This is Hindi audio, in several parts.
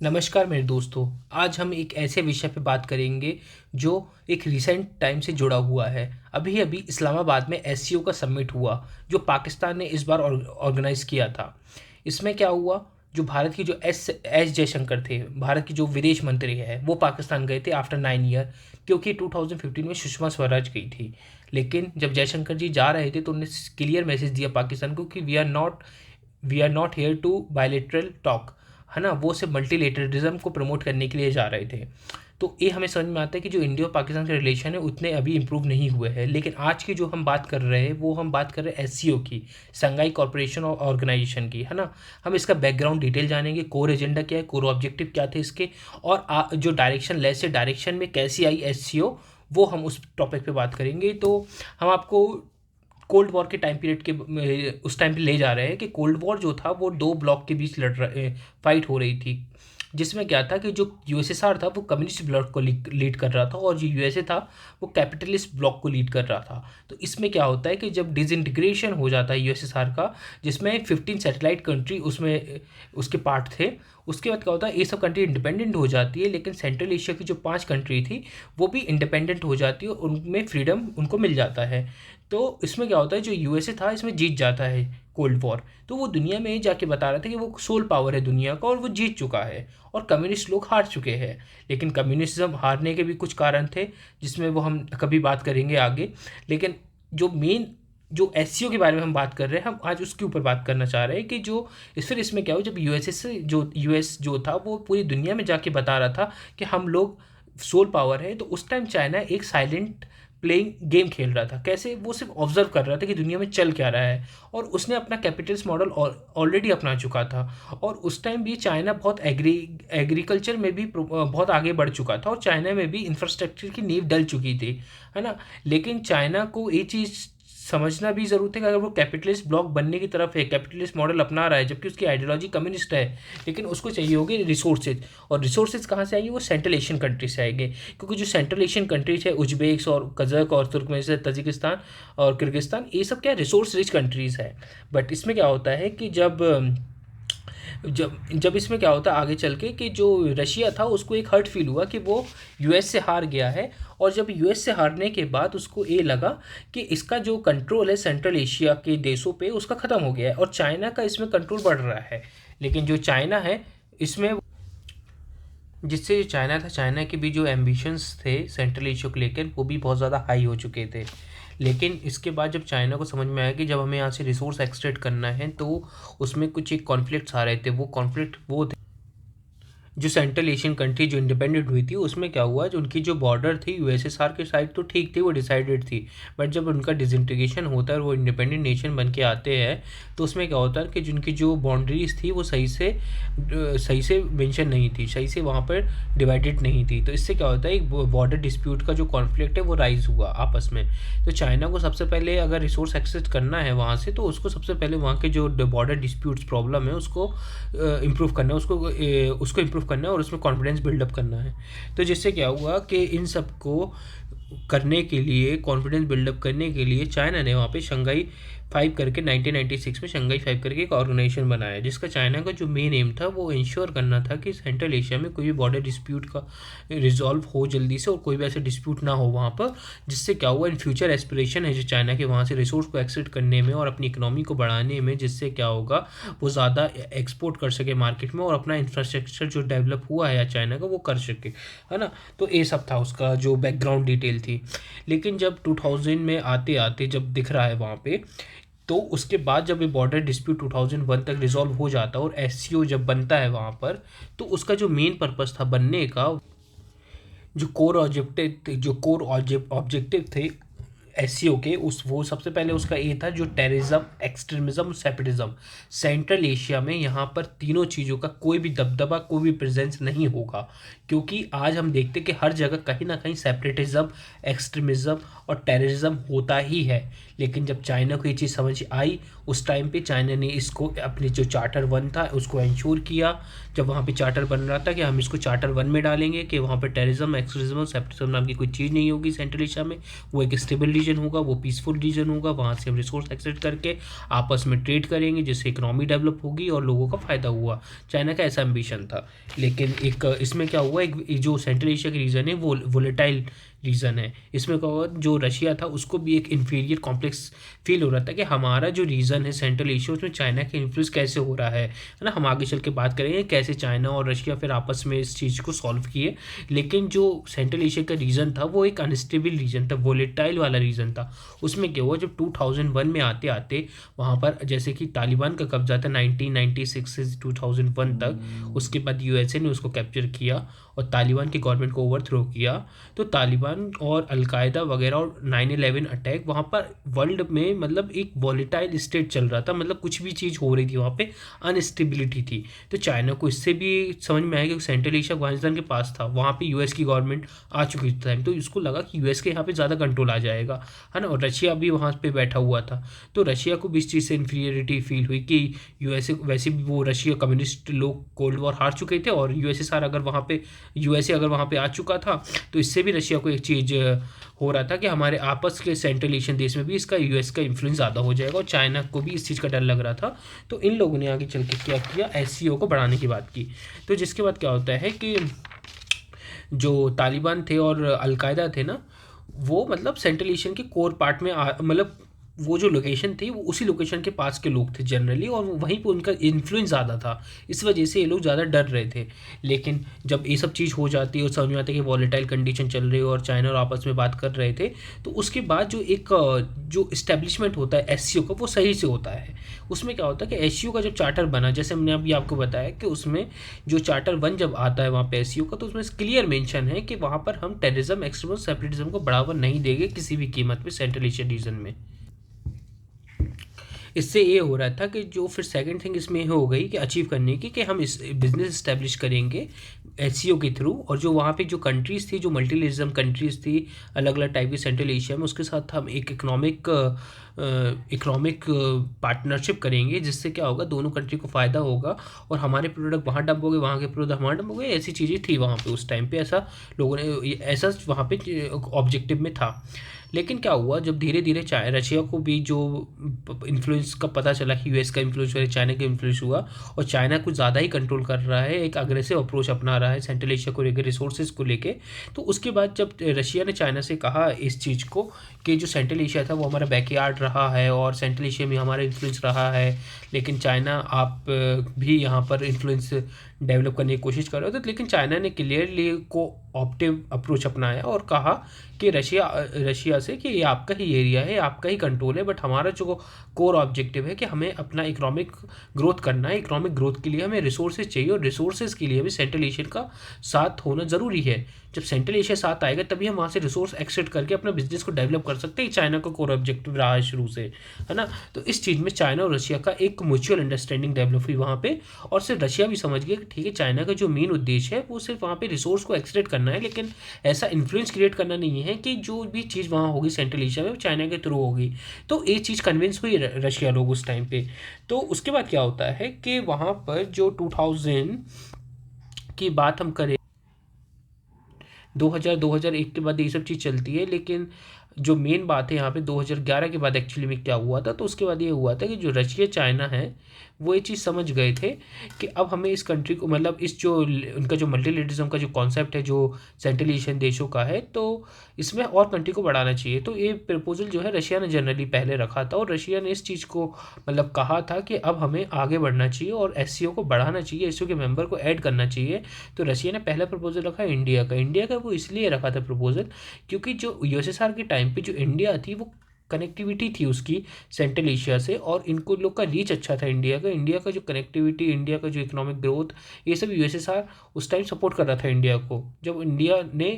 नमस्कार मेरे दोस्तों। आज हम एक ऐसे विषय पे बात करेंगे जो एक रिसेंट टाइम से जुड़ा हुआ है। अभी अभी इस्लामाबाद में एससीओ का समिट हुआ जो पाकिस्तान ने इस बार ऑर्गेनाइज़ किया था। इसमें क्या हुआ, जो भारत की जो एस जयशंकर थे, भारत की जो विदेश मंत्री है, वो पाकिस्तान गए थे आफ्टर 9 ईयर, क्योंकि 2015 में सुषमा स्वराज गई थी। लेकिन जब जयशंकर जी जा रहे थे तो उन्होंने क्लियर मैसेज दिया पाकिस्तान को कि we are not here to bilateral talk, है ना। वो सिर्फ मल्टीलेटरलिज्म को प्रमोट करने के लिए जा रहे थे। तो ये हमें समझ में आता है कि जो इंडिया और पाकिस्तान के रिलेशन है उतने अभी इम्प्रूव नहीं हुए हैं। लेकिन आज की जो हम बात कर रहे हैं वो हम बात कर रहे हैं एससीओ की, संघाई कॉरपोरेशन और ऑर्गेनाइजेशन की, है ना। हम इसका बैकग्राउंड डिटेल जानेंगे, कोर एजेंडा क्या है, कोर ऑब्जेक्टिव क्या थे इसके, और जो डायरेक्शन लेस से डायरेक्शन में कैसी आई एससीओ, वो हम उस टॉपिक पे बात करेंगे। तो हम आपको कोल्ड वॉर के टाइम पीरियड के उस टाइम पे ले जा रहे हैं कि कोल्ड वॉर जो था वो दो ब्लॉक के बीच फाइट हो रही थी। जिसमें क्या था कि जो यूएसएसआर था वो कम्युनिस्ट ब्लॉक को लीड कर रहा था और जो यूएसए था वो कैपिटलिस्ट ब्लॉक को लीड कर रहा था। तो इसमें क्या होता है कि जब डिसइंटीग्रेशन हो जाता है यूएसएसआर का, जिसमें 15 सैटेलाइट कंट्री उसमें उसके पार्ट थे, उसके बाद क्या होता है ये सब कंट्री इंडिपेंडेंट हो जाती है। लेकिन सेंट्रल एशिया की जो 5 कंट्री थी वो भी इंडिपेंडेंट हो जाती है और उनमें फ्रीडम उनको मिल जाता है। तो इसमें क्या होता है, जो यूएसए था इसमें जीत जाता है कोल्ड वॉर। तो वो दुनिया में जाके बता रहा था कि वो सोल पावर है दुनिया का और वो जीत चुका है और कम्युनिस्ट लोग हार चुके हैं। लेकिन कम्युनिज्म हारने के भी कुछ कारण थे जिसमें वो हम कभी बात करेंगे आगे। लेकिन जो मेन जो एससीओ के बारे में हम बात कर रहे हैं, हम आज उसके ऊपर बात करना चाह रहे हैं कि जो फिर इसमें क्या हो, जब यूएस जो था वो पूरी दुनिया में जाके बता रहा था कि हम लोग सोल पावर है, तो उस टाइम चाइना एक साइलेंट प्लेइंग गेम खेल रहा था। कैसे, वो सिर्फ ऑब्जर्व कर रहा था कि दुनिया में चल क्या रहा है, और उसने अपना कैपिटलिस्ट मॉडल ऑलरेडी अपना चुका था। और उस टाइम भी चाइना बहुत एग्रीकल्चर में भी बहुत आगे बढ़ चुका था और चाइना में भी इंफ्रास्ट्रक्चर की नींव डल चुकी थी, है ना। लेकिन चाइना को ये चीज़ समझना भी ज़रूरत है कि अगर वो कैपिटलिस्ट ब्लॉक बनने की तरफ है, कैपिटलिस्ट मॉडल अपना रहा है, जबकि उसकी आइडियोलॉजी कम्युनिस्ट है, लेकिन उसको चाहिए होगी रिसोर्सेज। और रिसोर्सेज कहाँ से आएंगे, वो सेंट्रल एशियन कंट्री से आएंगे, क्योंकि जो सेंट्रल एशियन कंट्रीज है, उज्बेक्स और कज़क और तुर्कमेनिस्तान, तजिकिस्तान और किर्गिस्तान, ये सब क्या रिसोर्स रिच कंट्रीज़ है। बट इसमें क्या होता है कि जब जब जब इसमें क्या होता है आगे चल के कि जो रशिया था उसको एक हर्ट फील हुआ कि वो यूएस से हार गया है। और जब यूएस से हारने के बाद उसको ये लगा कि इसका जो कंट्रोल है सेंट्रल एशिया के देशों पे उसका ख़त्म हो गया है और चाइना का इसमें कंट्रोल बढ़ रहा है। लेकिन जो चाइना है इसमें, जिससे जो चाइना था, चाइना के भी जो एम्बिशंस थे सेंट्रल एशिया को लेकर वो भी बहुत ज़्यादा हाई हो चुके थे। लेकिन इसके बाद जब चाइना को समझ में आया कि जब हमें यहाँ से रिसोर्स एक्सट्रैक्ट करना है तो उसमें कुछ एक कॉन्फ्लिक्ट्स आ रहे थे। वो कॉन्फ्लिक्ट वो थे, जो सेंट्रल एशियन कंट्री जो इंडिपेंडेंट हुई थी उसमें क्या हुआ, जो उनकी जो बॉर्डर थी यूएसएसआर के साइड तो ठीक थी, वो डिसाइडेड थी। बट जब उनका डिसइंटीग्रेशन होता है और वो इंडिपेंडेंट नेशन बन के आते हैं तो उसमें क्या होता है कि जिनकी जो बाउंड्रीज थी वो सही से मेंशन नहीं थी, सही से वहाँ पर डिवाइडेड नहीं थी। तो इससे क्या होता है, एक बॉर्डर डिस्प्यूट का जो कॉन्फ्लिक्ट है वो राइज हुआ आपस में। तो चाइना को सबसे पहले अगर रिसोर्स एक्सेस करना है वहाँ से, तो उसको सबसे पहले वहाँ के जो बॉर्डर डिस्प्यूट्स प्रॉब्लम है उसको इम्प्रूव करना है, उसको इम्प्रूव करना है और उसमें कॉन्फिडेंस बिल्डअप करना है। तो जिससे क्या हुआ कि इन सब को करने के लिए, कॉन्फिडेंस बिल्डअप करने के लिए चाइना ने वहाँ पे शंघाई 5 करके 1996 में शंघाई 5 करके एक ऑर्गेनाइजेशन बनाया, जिसका चाइना का जो मेन एम था वो इंश्योर करना था कि सेंट्रल एशिया में कोई भी बॉर्डर डिस्प्यूट का रिजॉल्व हो जल्दी से और कोई भी ऐसा डिस्प्यूट ना हो वहाँ पर। जिससे क्या हुआ, इन फ्यूचर एस्पिरेशन है जो चाइना के वहाँ से रिसोर्स को एक्सेट करने में और अपनी इकोनॉमी को बढ़ाने में, जिससे क्या होगा वो ज़्यादा एक्सपोर्ट कर सके मार्केट में और अपना इंफ्रास्ट्रक्चर जो डेवलप हुआ है चाइना का वो कर सके, है ना। तो ये सब था उसका जो बैकग्राउंड डिटेल थी। लेकिन जब 2000 में आते आते जब दिख रहा है वहाँ पे, तो उसके बाद जब ये बॉर्डर डिस्प्यूट 2001 तक रिजॉल्व हो जाता है और एससीओ जब बनता है वहाँ पर, तो उसका जो मेन पर्पस था बनने का, जो कोर ऑब्जेक्टिव थे एससीओ के, उस वो सबसे पहले उसका ये था जो terrorism, extremism, separatism. Central Asia में यहाँ पर तीनों चीज़ों का कोई भी दबदबा, कोई भी प्रेजेंस नहीं होगा, क्योंकि आज हम देखते हैं कि हर जगह कहीं ना कहीं सेपरेटिज्म, एक्सट्रीमिज्म और टेररिज्म होता ही है। लेकिन जब चाइना को ये चीज़ समझ आई, उस टाइम पे चाइना ने इसको अपने जो चार्टर 1 था उसको इंश्योर किया। जब वहाँ पे चार्टर बन रहा था कि हम इसको चार्टर 1 में डालेंगे कि वहाँ पे टेररिज्म, एक्सट्रीमिज्म और सेपरेटिज्म नाम की कोई चीज़ नहीं होगी सेंट्रल एशिया में। वो एक स्टेबल रीजन होगा, वो पीसफुल रीजन होगा, वहाँ से हम रिसोर्स एक्सट्रैक्ट करके आपस में ट्रेड करेंगे जिससे इकोनॉमी डेवलप होगी और लोगों का फ़ायदा हुआ। चाइना का ऐसा एम्बिशन था। लेकिन एक इसमें क्या हुआ, एक जो सेंट्रल एशिया की रीजन है वो वोलेटाइल रीज़न है। इसमें क्या हुआ, जो रशिया था उसको भी एक इन्फीरियर कॉम्प्लेक्स फील हो रहा था कि हमारा जो रीजन है सेंट्रल एशिया उसमें चाइना का इन्फ्लुएंस कैसे हो रहा है ना। हम आगे चल के बात करेंगे कैसे चाइना और रशिया फिर आपस में इस चीज़ को सॉल्व किए। लेकिन जो सेंट्रल एशिया का रीजन था वो एक अनस्टेबल रीजन था, वोलेटाइल वाला रीजन था। उसमें क्या हुआ, जब 2001 में आते आते वहाँ पर जैसे कि तालिबान का कब्जा था 1996 से 2001 तक। उसके बाद यूएसए ने उसको कैप्चर किया और तालिबान की गवर्नमेंट को ओवरथ्रो किया। तो तालिबान और अलकायदा वगैरह और 9/11 अटैक, वहाँ पर वर्ल्ड में मतलब एक वॉलेटाइल स्टेट चल रहा था, मतलब कुछ भी चीज़ हो रही थी वहाँ पे, अनस्टेबिलिटी थी। तो चाइना को इससे भी समझ में आया कि सेंट्रल एशिया अफगानिस्तान के पास था, वहाँ पे यूएस की गवर्नमेंट आ चुकी थी टाइम, तो इसको लगा कि यूएस के यहाँ पे ज़्यादा कंट्रोल आ जाएगा, है ना। और रशिया भी वहाँ पे बैठा हुआ था, तो रशिया को भी इस चीज़ से इन्फीरियरिटी फील हुई कि यूएसए, वैसे भी वो रशिया कम्युनिस्ट लोग कोल्ड वॉर हार चुके थे और यूएसएसआर अगर वहाँ पे यूएसए अगर वहाँ पे आ चुका था, तो इससे भी रशिया को एक चीज़ हो रहा था कि हमारे आपस के सेंट्रल एशियन देश में भी इसका यूएस का इन्फ्लुएंस ज़्यादा हो जाएगा, और चाइना को भी इस चीज़ का डर लग रहा था। तो इन लोगों ने आगे चल के क्या किया, एससीओ को बढ़ाने की बात की। तो जिसके बाद क्या होता है कि जो तालिबान थे और अलकायदा थे ना, वो मतलब सेंट्रल एशियन के कोर पार्ट में मतलब वो जो लोकेशन थी वो उसी लोकेशन के पास के लोग थे जनरली, और वहीं पे उनका इन्फ्लुएंस ज़्यादा था, इस वजह से ये लोग ज़्यादा डर रहे थे। लेकिन जब ये सब चीज़ हो जाती है और समझ में आता है कि वॉलेटाइल कंडीशन चल रही है और चाइना और आपस में बात कर रहे थे, तो उसके बाद जो एक जो इस्टेब्लिशमेंट होता है एससीओ का, वो सही से होता है। उसमें क्या होता है कि एससीओ का जब चार्टर बना, जैसे हमने अभी आपको बताया कि उसमें जो चार्टर 1 जब आता है वहाँ पे एससीओ का, तो उसमें क्लियर मेंशन है कि वहाँ पर हम टेररिज्म, एक्सट्रीमिज्म, सेपरेटिज्म को बढ़ावा नहीं देंगे किसी भी कीमत पे सेंट्रल एशिया रीजन में। इससे ये हो रहा था कि जो फिर सेकंड थिंग इसमें हो गई कि अचीव करने की, कि हम इस बिज़नेस इस्टेब्लिश करेंगे एचसीओ के थ्रू, और जो वहाँ पे जो कंट्रीज़ थी, जो मल्टीलिज्म कंट्रीज़ थी अलग अलग टाइप की सेंट्रल एशिया में, उसके साथ हम एक इकोनॉमिक पार्टनरशिप करेंगे, जिससे क्या होगा, दोनों कंट्री को फ़ायदा होगा और हमारे प्रोडक्ट वहाँ डंप हो गए, वहाँ के प्रोडक्ट हमारे डंप हो गए। ऐसी चीज़ें थी वहाँ पे उस टाइम पे, ऐसा लोगों ने ऐसा वहाँ पे ऑब्जेक्टिव में था। लेकिन क्या हुआ, जब धीरे धीरे रशिया को भी जो इन्फ्लुएंस का पता चला कि यूएस का इन्फ्लुएंस हुआ, चाइना का इन्फ्लुएंस हुआ, और चाइना कुछ ज़्यादा ही कंट्रोल कर रहा है, एक अग्रेसिव अप्रोच अपना रहा है सेंट्रल एशिया को लेकर, रिसोर्सेज को लेके। तो उसके बाद जब रशिया ने चाइना से कहा इस चीज़ को कि जो सेंट्रल एशिया था वो हमारा बैकयार्ड रहा है और सेंट्रल एशिया में हमारा इन्फ्लुएंस रहा है, लेकिन चाइना आप भी यहाँ पर इन्फ्लुएंस डेवलप करने की कोशिश कर रहे हो, तो लेकिन चाइना ने क्लियरली को ऑप्टिव अप्रोच अपनाया और कहा कि रशिया से कि ये आपका ही एरिया है, आपका ही कंट्रोल है, बट हमारा जो कोर ऑब्जेक्टिव है कि हमें अपना इकोनॉमिक ग्रोथ करना है। इकोनॉमिक ग्रोथ के लिए हमें रिसोर्सेज चाहिए, और रिसोर्सेज के लिए भी सेंट्रल एशिया का साथ होना ज़रूरी है। जब सेंट्रल एशिया साथ आएगा तभी हम वहाँ से रिसोर्स एक्सट्रैक्ट करके अपना बिजनेस को डेवलप कर सकते हैं। चाइना का कोर ऑब्जेक्टिव रहा है शुरू से, है ना। तो इस चीज़ में चाइना और रशिया का एक म्यूचुअल अंडरस्टैंडिंग डेवलप हुई वहाँ पे, और सिर्फ रशिया भी समझ गया कि ठीक है, चाइना का जो मेन उद्देश्य है वो सिर्फ वहाँ पे रिसोर्स को एक्सट्रैक्ट करना है, लेकिन ऐसा इन्फ्लुएंस क्रिएट करना नहीं है कि जो भी चीज़ वहाँ होगी सेंट्रल एशिया में वो चाइना के थ्रू होगी। तो ये चीज़ कन्विंस हुई रशिया लोग उस टाइम पे। तो उसके बाद क्या होता है कि वहाँ पर जो 2000 की बात हम करें, 2001 के बाद ये सब चीज़ चलती है, लेकिन जो मेन बात है यहाँ पे 2011 के बाद एक्चुअली में क्या हुआ था, तो उसके बाद ये हुआ था कि जो रशिया चाइना है वो ये चीज़ समझ गए थे कि अब हमें इस कंट्री को, मतलब इस जो उनका जो मल्टीलेटरिज्म का जो कॉन्सेप्ट है जो सेंट्रल एशियन देशों का है, तो इसमें और कंट्री को बढ़ाना चाहिए। तो ये प्रपोजल जो है रशिया ने जनरली पहले रखा था, और रशिया ने इस चीज़ को मतलब कहा था कि अब हमें आगे बढ़ना चाहिए और एससीओ को बढ़ाना चाहिए, एससीओ के मेंबर को ऐड करना चाहिए। तो रशिया ने पहला प्रपोजल रखा इंडिया का वो इसलिए रखा था प्रपोजल क्योंकि जो यूएसएसआर के टाइम पे जो इंडिया थी वो कनेक्टिविटी थी उसकी सेंट्रल एशिया से, और इनको लोग का रीच अच्छा था इंडिया का जो कनेक्टिविटी, इंडिया का जो इकोनॉमिक ग्रोथ, ये सब यूएसएसआर उस टाइम सपोर्ट कर रहा था इंडिया को। जब इंडिया ने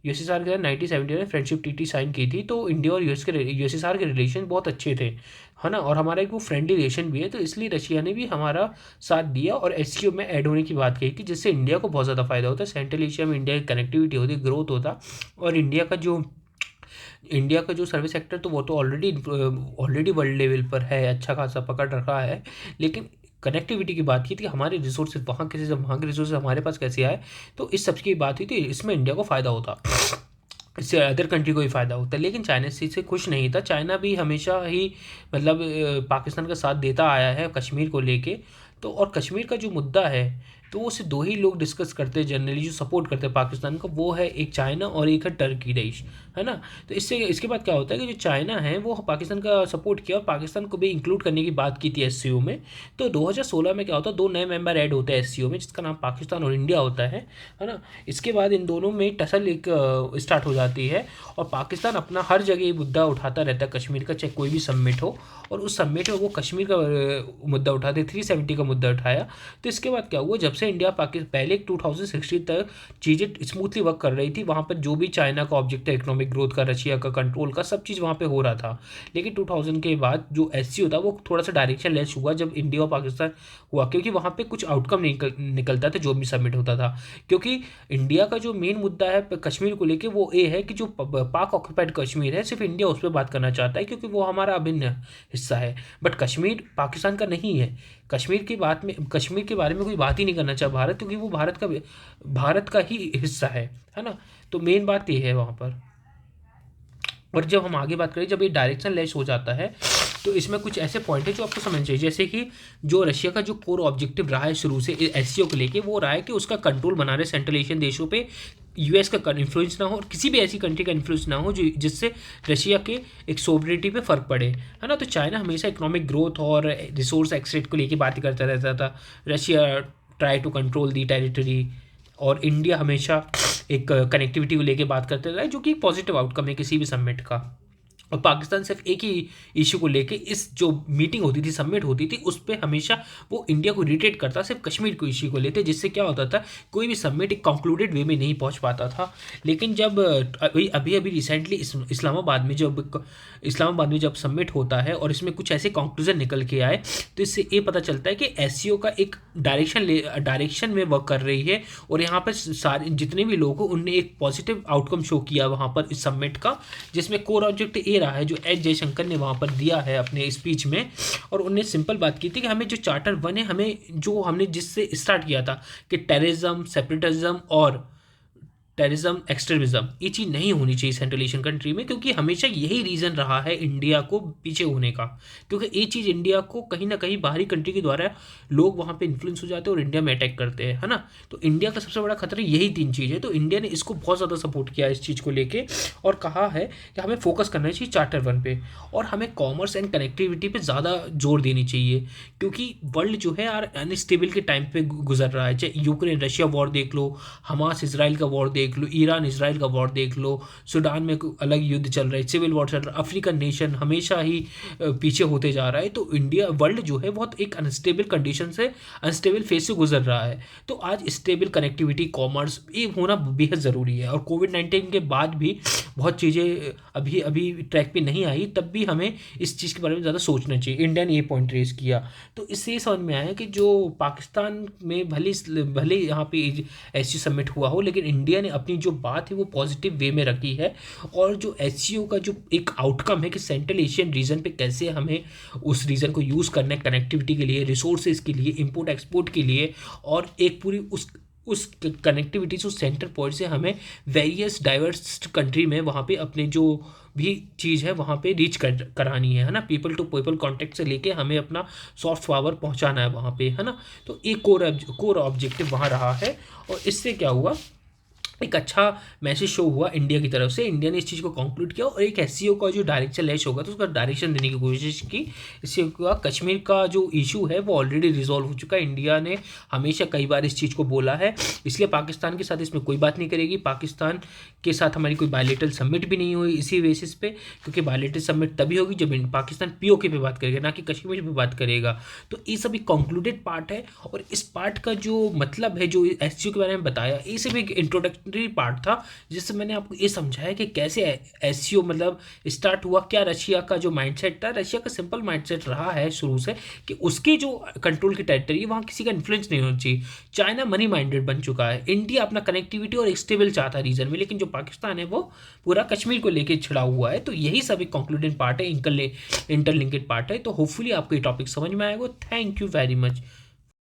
यूएसएसआर के साथ 1970 में फ्रेंडशिप टीटी साइन की थी, तो इंडिया और यूएसएसआर के रिलेशन बहुत अच्छे थे, है ना, और हमारा एक वो फ्रेंडली रिलेशन भी है। तो इसलिए रशिया ने भी हमारा साथ दिया और एससीओ में ऐड होने की बात कही थी, जिससे इंडिया को बहुत ज़्यादा फायदा होता है। सेंट्रल एशिया में इंडिया की कनेक्टिविटी होती, ग्रोथ होता, और इंडिया का जो इंडिया का जो सर्विस सेक्टर तो वो तो ऑलरेडी वर्ल्ड लेवल पर है, अच्छा खासा पकड़ रखा है। लेकिन कनेक्टिविटी की बात की थी, हमारे रिसोर्सेज वहाँ कैसे, जब वहाँ के रिसोर्सेज हमारे पास कैसे आए, तो इस सब की बात हुई थी। इसमें इंडिया को फ़ायदा होता, इससे अदर कंट्री को भी फ़ायदा होता है। लेकिन चाइना इस चीज़ से खुश नहीं था। चाइना भी हमेशा ही मतलब पाकिस्तान का साथ देता आया है कश्मीर को लेके। तो और कश्मीर का जो मुद्दा है, तो वो सिर्फ दो ही लोग डिस्कस करते हैं जनरली जो सपोर्ट करते हैं पाकिस्तान को, वो है एक चाइना और एक है टर्की देश, है ना। तो इससे इसके बाद क्या होता है कि जो चाइना है वो पाकिस्तान का सपोर्ट किया और पाकिस्तान को भी इंक्लूड करने की बात की थी एससीओ में। तो 2016 में क्या होता है, दो नए मेंबर ऐड होते हैं एससीओ में, जिसका नाम पाकिस्तान और इंडिया होता है ना। इसके बाद इन दोनों में टसल एक स्टार्ट हो जाती है और पाकिस्तान अपना हर जगह ये मुद्दा उठाता रहता है कश्मीर का, चाहे कोई भी सबमिट हो। और उस सबमिट में वो कश्मीर का मुद्दा उठाते, 370 का मुद्दा उठाया। तो इसके बाद क्या हुआ, जब से इंडिया पाकिस्तान पहले 2016 तक चीज़ें स्मूथली वर्क कर रही थी, वहाँ पर जो भी चाइना का ऑब्जेक्ट है इकोनॉमिक ग्रोथ का, रशिया का कंट्रोल का, सब चीज़ वहाँ पे हो रहा था। लेकिन 2000 के बाद जो एससीओ था वो थोड़ा सा डायरेक्शन लेस हुआ जब इंडिया और पाकिस्तान हुआ, क्योंकि वहाँ पे कुछ आउटकम निकलता था जो भी सबमिट होता था। क्योंकि इंडिया का जो मेन मुद्दा है कश्मीर को लेके वो ये है कि जो पाक ऑक्यूपाइड कश्मीर है, सिर्फ इंडिया उस पर बात करना चाहता है क्योंकि वो हमारा अभिन्न हिस्सा है। बट कश्मीर पाकिस्तान का नहीं है। कश्मीर के बारे में कोई बात ही नहीं करना चाह भारत, क्योंकि वो भारत का ही हिस्सा है ना। तो मेन बात ये है वहाँ पर। और जब हम आगे बात करें, जब ये डायरेक्शन लेस हो जाता है, तो इसमें कुछ ऐसे पॉइंट है जो आपको समझना चाहिए। जैसे कि जो रशिया का जो कोर ऑब्जेक्टिव रहा है शुरू से एससीओ को लेके, वो रहा है कि उसका कंट्रोल बना रहे सेंट्रल एशियन देशों पे, यूएस का इन्फ्लुएंस ना हो और किसी भी ऐसी कंट्री का इन्फ्लुएंस ना हो जो जिससे रशिया के एक सोवरेनिटी पे फर्क पड़े, है ना। तो चाइना हमेशा इकोनॉमिक ग्रोथ और रिसोर्स एक्सट्रैक्ट को लेके बातें करता रहता था। Russia try to control the territory, और इंडिया हमेशा एक कनेक्टिविटी को लेके बात करते रहा है, जो कि पॉजिटिव आउटकम है किसी भी समिट का। और पाकिस्तान सिर्फ एक ही इशू को लेके, इस जो मीटिंग होती थी, सबमिट होती थी, उस पर हमेशा वो इंडिया को इरिटेट करता, सिर्फ कश्मीर को इशू को लेते, जिससे क्या होता था कोई भी सबमिट एक कंक्लूडेड वे में नहीं पहुंच पाता था। लेकिन जब अभी अभी रिसेंटली इस्लामाबाद में जब सबमिट होता है और इसमें कुछ ऐसे कंक्लूजन निकल के आए, तो इससे ये पता चलता है कि एससीओ का एक डायरेक्शन में वर्क कर रही है। और यहाँ पर सारे जितने भी लोग हो उनने एक पॉजिटिव आउटकम शो किया वहाँ पर इस सबमिट का, जिसमें कोर ऑब्जेक्ट ये रहा है जो एस जयशंकर ने वहाँ पर दिया है अपने स्पीच में। और उन्होंने सिंपल बात की थी कि हमें जो चार्टर 1 है, हमें जो हमने जिससे स्टार्ट किया था कि टेररिज्म, सेपरेटिज्म और एक्सट्रीमिज्म, ये चीज़ नहीं होनी चाहिए सेंट्रल एशियन कंट्री में, क्योंकि हमेशा यही रीज़न रहा है इंडिया को पीछे होने का। क्योंकि ये चीज़ इंडिया को कहीं ना कहीं बाहरी कंट्री के द्वारा लोग वहाँ पे इन्फ्लुएंस हो जाते हैं और इंडिया में अटैक करते हैं, है ना। तो इंडिया का सबसे बड़ा खतरा यही 3 चीज़ है। तो इंडिया ने इसको बहुत ज़्यादा सपोर्ट किया इस चीज़ को लेके और कहा है कि हमें फोकस करना चाहिए चार्टर 1 पे, और हमें कॉमर्स एंड कनेक्टिविटी पे ज़्यादा जोर देनी चाहिए। क्योंकि वर्ल्ड जो है यार अनस्टेबल के टाइम पे गुजर रहा है। चाहे यूक्रेन रशिया वॉर देख लो, हमास इसराइल का वॉर देख लो, ईरान इसराइल का वॉर देख लो, सूडान में अलग युद्ध चल रहा है, सिविल वॉर चल रहा है, अफ्रीकन नेशन हमेशा ही पीछे होते जा रहा है। तो इंडिया वर्ल्ड जो है बहुत एक अनस्टेबल कंडीशन से, अनस्टेबल फेज से गुजर रहा है। तो आज स्टेबल कनेक्टिविटी, कॉमर्स ये होना बेहद ज़रूरी है। और कोविड-19 के बाद भी बहुत चीज़ें अभी अभी ट्रैक पे नहीं आई, तब भी हमें इस चीज़ के बारे में ज़्यादा सोचना चाहिए। इंडिया ने ये पॉइंट रेज किया, तो इससे ये समझ में आया कि जो पाकिस्तान में भले यहाँ पे एससीओ सबमिट हुआ हो, लेकिन इंडिया ने अपनी जो बात है वो पॉजिटिव वे में रखी है। और जो एससीओ का जो एक आउटकम है कि सेंट्रल एशियन रीजन पे कैसे हमें उस रीजन को यूज़ करना है कनेक्टिविटी के लिए, रिसोर्सेज के लिए, इंपोर्ट एक्सपोर्ट के लिए, और एक पूरी उस कनेक्टिविटी से, उस सेंटर पॉइंट से हमें वेरियस डाइवर्स कंट्री में वहाँ पे अपने जो भी चीज़ है वहाँ पे रीच करानी है ना। पीपल टू पीपल कॉन्टेक्ट से लेके हमें अपना सॉफ्ट पावर पहुँचाना है वहाँ पे, है ना। तो एक कोर ऑब्जेक्टिव वहाँ रहा है। और इससे क्या हुआ, एक अच्छा मैसेज शो हुआ इंडिया की तरफ से। इंडिया ने इस चीज़ को कंक्लूड किया और एक एससीओ का जो डायरेक्शन लैश होगा तो उसका डायरेक्शन देने की कोशिश की। इससे हुआ कश्मीर का जो इशू है वो ऑलरेडी रिजॉल्व हो चुका है। इंडिया ने हमेशा कई बार इस चीज़ को बोला है, इसलिए पाकिस्तान के साथ इसमें कोई बात नहीं करेगी। पाकिस्तान के साथ हमारी कोई बायलेटरल सबमिट भी नहीं हुई इसी बेसिस पे, क्योंकि बायलेटरल सबमिट तभी होगी जब पाकिस्तान पीओके पे बात करेगा, ना कि कश्मीर पे बात करेगा। तो ये सभी कंक्लूडेड पार्ट है। और इस पार्ट का जो मतलब है, जो एससीओ के बारे में बताया, ये सिर्फ एक इंट्रोडक्शन इंट्रोडक्टरी पार्ट था, जिससे मैंने आपको ये समझाया कि कैसे एससीओ मतलब स्टार्ट हुआ, क्या रशिया का जो माइंडसेट था। रशिया का सिंपल माइंडसेट रहा है शुरू से कि उसकी जो कंट्रोल की टेरिटरी है वहाँ किसी का इन्फ्लुएंस नहीं होना चाहिए। चाइना मनी माइंडेड बन चुका है, इंडिया अपना कनेक्टिविटी और एक स्टेबल चाहता है रीजन में, लेकिन जो पाकिस्तान है वो पूरा कश्मीर को लेके छिड़ा हुआ है। तो यही सब एक कंक्लूडेड पार्ट है, इंटरलिंकेड पार्ट है। तो होपफुली आपको ये टॉपिक समझ में आएगा। Thank you very much.